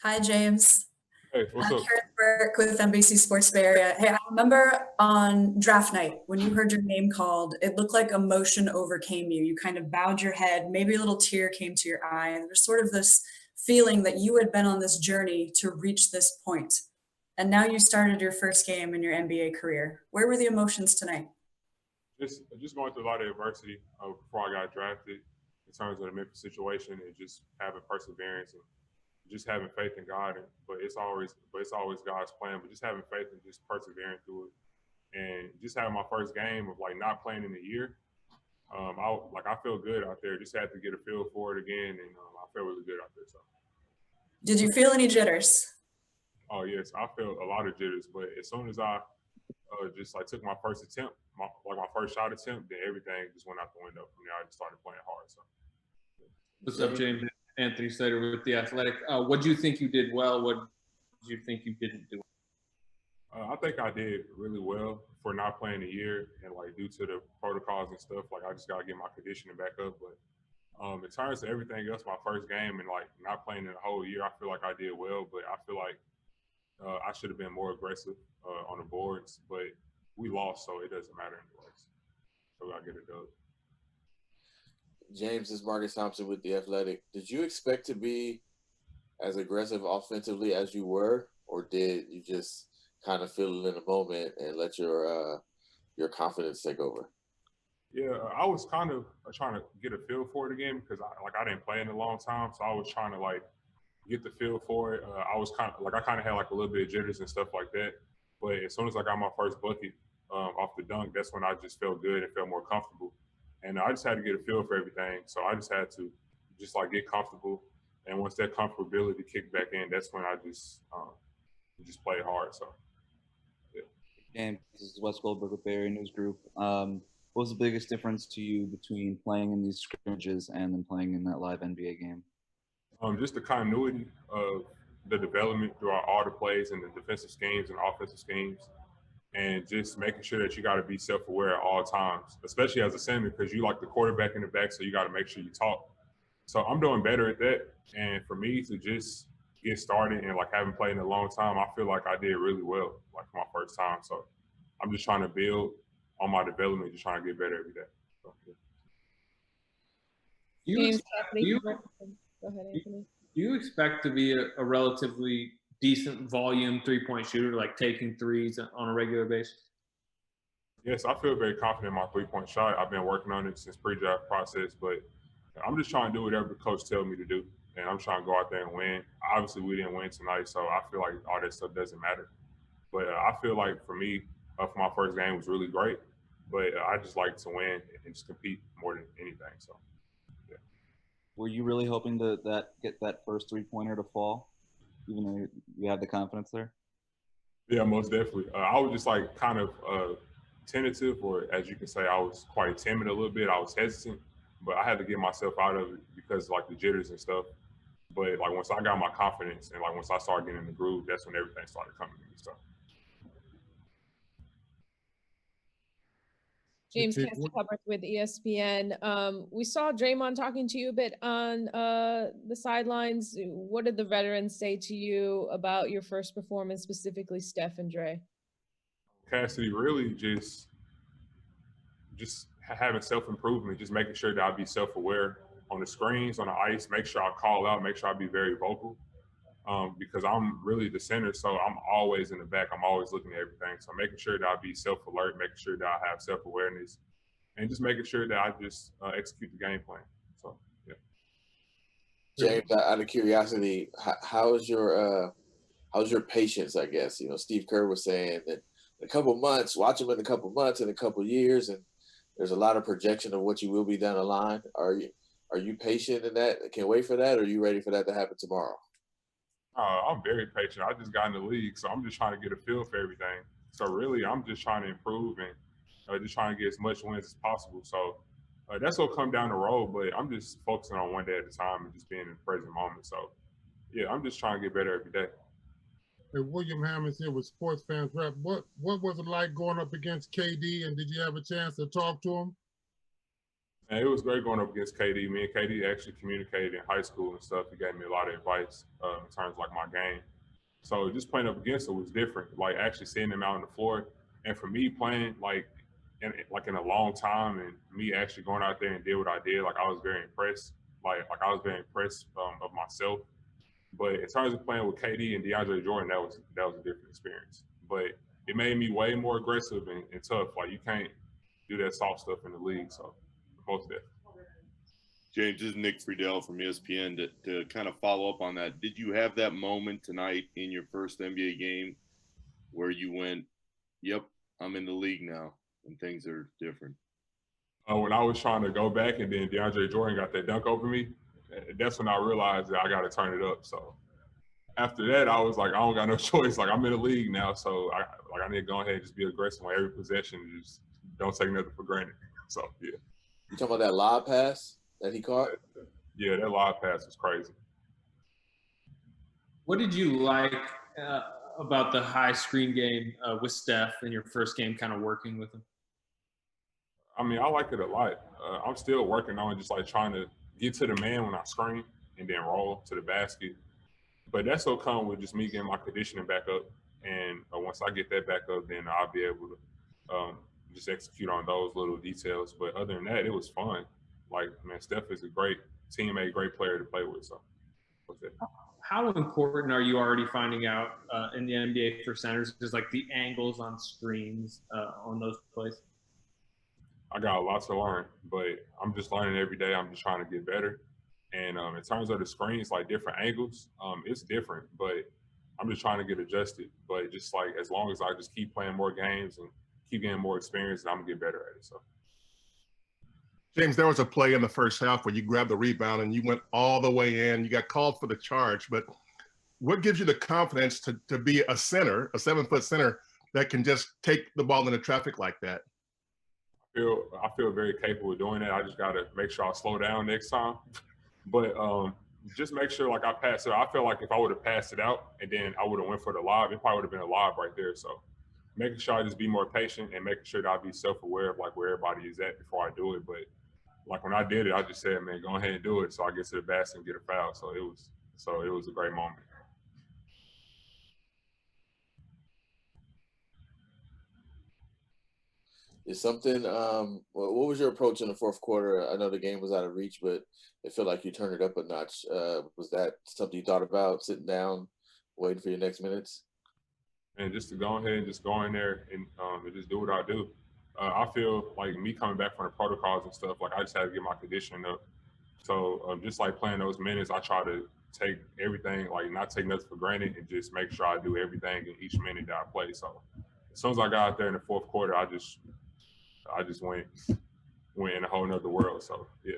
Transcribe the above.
Hi, James. Hey, what's I'm up? Karen Burke with NBC Sports Bay Area. Hey, I remember on draft night when you heard your name called, it looked like emotion overcame you. You kind of bowed your head, maybe a little tear came to your eye, and there's sort of this feeling that you had been on this journey to reach this point. And now you started your first game in your NBA career. Where were the emotions tonight? Just going through a lot of adversity before I got drafted in terms of the Memphis situation and just having perseverance and just having faith in God. But it's always God's plan. But just having faith and just persevering through it, and just having my first game of like not playing in a year. I feel good out there. Just had to get a feel for it again, and I feel really good out there. So. Did you feel any jitters? Oh yes, I felt a lot of jitters, but as soon as I just like took my first attempt, my first shot attempt, then everything just went out the window. From there, I just started playing hard. So What's up, James? Anthony Slater with The Athletic. What do you think you did well? What do you think you didn't do? I think I did really well for not playing a year, and like due to the protocols and stuff, like I just got to get my conditioning back up. But in terms of everything else, my first game and like not playing in a whole year, I feel like I did well. But I feel like I should have been more aggressive on the boards. But we lost, so it doesn't matter anyways. So I get it done. James, this is Marcus Thompson with The Athletic. Did you expect to be as aggressive offensively as you were, or did you just kind of feel it in a moment and let your confidence take over? Yeah, I was kind of trying to get a feel for it again because I didn't play in a long time, so I was trying to like get the feel for it. I kind of had like a little bit of jitters and stuff like that. But as soon as I got my first bucket off the dunk, that's when I just felt good and felt more comfortable. And I just had to get a feel for everything. So I just had to just like get comfortable. And once that comfortability kicked back in, that's when I just played hard. So yeah. And this is Wes Goldberg with Bay Area News Group. What was the biggest difference to you between playing in these scrimmages and then playing in that live NBA game? Just the continuity of the development throughout all the plays and the defensive schemes and offensive schemes, and just making sure that you got to be self-aware at all times, especially as a center, because you like the quarterback in the back, so you got to make sure you talk. So I'm doing better at that, and for me to just get started and like haven't played in a long time, I feel like I did really well, like my first time. So I'm just trying to build on my development, just trying to get better every day. So, yeah. Do you, Go ahead, Anthony. do you expect to be a relatively decent volume three-point shooter, like taking threes on a regular basis? Yes, I feel very confident in my three-point shot. I've been working on it since pre-draft process, but I'm just trying to do whatever the coach tells me to do, and I'm trying to go out there and win. Obviously, we didn't win tonight, so I feel like all that stuff doesn't matter. But I feel like for me, for my first game was really great, but I just like to win and just compete more than anything. So, yeah. Were you really hoping to get that first three-pointer to fall, even though you had the confidence there? Yeah, most definitely. I was just like kind of tentative, or as you can say, I was quite timid a little bit. I was hesitant, but I had to get myself out of it because like the jitters and stuff. But like once I got my confidence and like once I started getting in the groove, that's when everything started coming to me. So. James Cassie Hubbard with ESPN. We saw Draymond talking to you a bit on the sidelines. What did the veterans say to you about your first performance, specifically Steph and Dre? Cassidy, really just having self-improvement, just making sure that I be self-aware on the screens, on the ice, make sure I call out, make sure I be very vocal. Because I'm really the center, so I'm always in the back. I'm always looking at everything. So making sure that I be self-alert, making sure that I have self-awareness, and just making sure that I just execute the game plan. So, yeah. James, out of curiosity, how's your patience? I guess Steve Kerr was saying that in a couple months, watch him in a couple months, in a couple years, and there's a lot of projection of what you will be down the line. Are you patient in that? Can't wait for that, or are you ready for that to happen tomorrow? I'm very patient. I just got in the league, so I'm just trying to get a feel for everything. So really, I'm just trying to improve and just trying to get as much wins as possible. So that's what come down the road, but I'm just focusing on one day at a time and just being in the present moment. So yeah, I'm just trying to get better every day. Hey, William Hammonds here with Sports Fans Rep. What was it like going up against KD, and did you have a chance to talk to him? And it was great going up against KD. Me and KD actually communicated in high school and stuff. He gave me a lot of advice in terms of like my game. So just playing up against it was different. Like actually seeing him out on the floor, and for me playing in a long time, and me actually going out there and did what I did, like I was very impressed. Like I was very impressed of myself. But in terms of playing with KD and DeAndre Jordan, that was a different experience. But it made me way more aggressive and tough. Like you can't do that soft stuff in the league. So most of that. James, this is Nick Friedel from ESPN. To kind of follow up on that, did you have that moment tonight in your first NBA game where you went, yep, I'm in the league now and things are different? When I was trying to go back and then DeAndre Jordan got that dunk over me, that's when I realized that I got to turn it up. So after that, I was like, I don't got no choice. Like I'm in the league now, so I need to go ahead and just be aggressive on every possession. Just don't take nothing for granted. So yeah. You talking about that lob pass that he caught? Yeah, that live pass was crazy. What did you like about the high screen game with Steph in your first game, kind of working with him? I mean, I like it a lot. I'm still working on just like trying to get to the man when I screen and then roll to the basket. But that's will come with just me getting my conditioning back up. And once I get that back up, then I'll be able to just execute on those little details. But other than that, it was fun. Like, man, Steph is a great teammate, great player to play with. So what's that? How important are you already finding out in the NBA for centers, just like the angles on screens on those plays? I got a lot to learn, but I'm just learning every day. I'm just trying to get better. And in terms of the screens, like different angles, it's different, but I'm just trying to get adjusted. But just like as long as I just keep playing more games and keep getting more experience, I'm gonna get better at it. So, James, there was a play in the first half where you grabbed the rebound and you went all the way in. You got called for the charge, but what gives you the confidence to be a center, a 7-foot center that can just take the ball into traffic like that? I feel very capable of doing that. I just gotta make sure I slow down next time. But just make sure like I pass it. I feel like if I would have passed it out and then I would have went for the lob, it probably would have been a lob right there. So making sure I just be more patient and making sure that I be self-aware of like where everybody is at before I do it. But like when I did it, I just said, man, go ahead and do it. So I get to the basket and get a foul. So it was a great moment. Is something what was your approach in the fourth quarter? I know the game was out of reach, but it felt like you turned it up a notch. Was that something you thought about, sitting down, waiting for your next minutes? And just to go ahead and just go in there and just do what I do. I feel like me coming back from the protocols and stuff, like I just had to get my conditioning up. So just like playing those minutes, I try to take everything, like not take nothing for granted and just make sure I do everything in each minute that I play. So as soon as I got out there in the fourth quarter, I just went in a whole nother world. So yeah.